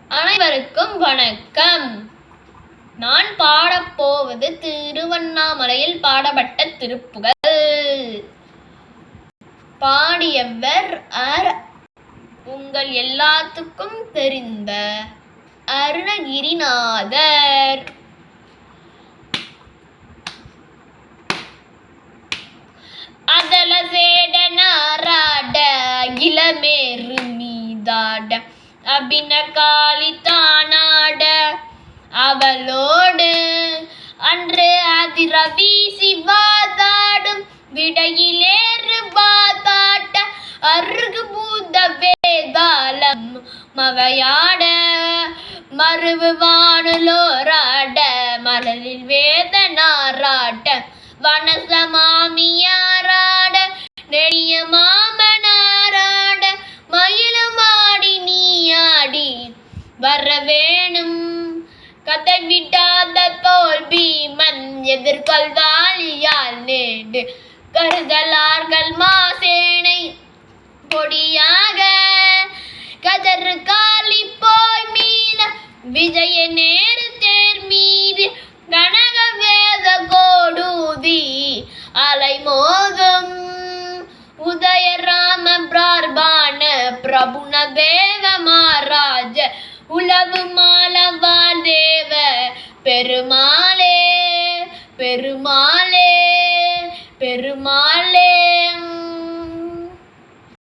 அனைவருக்கும் வணக்கம். நான் பாடப்போவது திருவண்ணாமலையில் பாடப்பட்ட திருப்புகழ். பாடியவர் உங்கள் எல்லாத்துக்கும் தெரிந்த அருணகிரிநாதர். அதல சேடனாராட இளமேறு மீதாட அபினகாளி தானாட அவளோடு அன்று அதிரவி சிவாதாடும் விடையிலேறு வாதாட்ட அருகு பூத வேதாளம் மவையாட மறுவு வானுலோராட மலரில் வேதனாராட்ட வனசமாமியாராட நெடிய மாமனாராட மயிலுமாடி நீயாடி வரவேணும் கதை விட்டாத தோல் பீமன் எதிர்கொள்வாளியால் நேடு கருதலார்கள் மாசேனை பொடியாக கதறு காலி போய் மீத விஜய நேரு தேர் மீது கனக வேத கோடூதி அலை மோதும் உதய ராம பிரார்பான பிரபுன தேவ மகாராஜ உளவு மாலவால் தேவ பெருமாளே பெருமாளே பெருமாளே.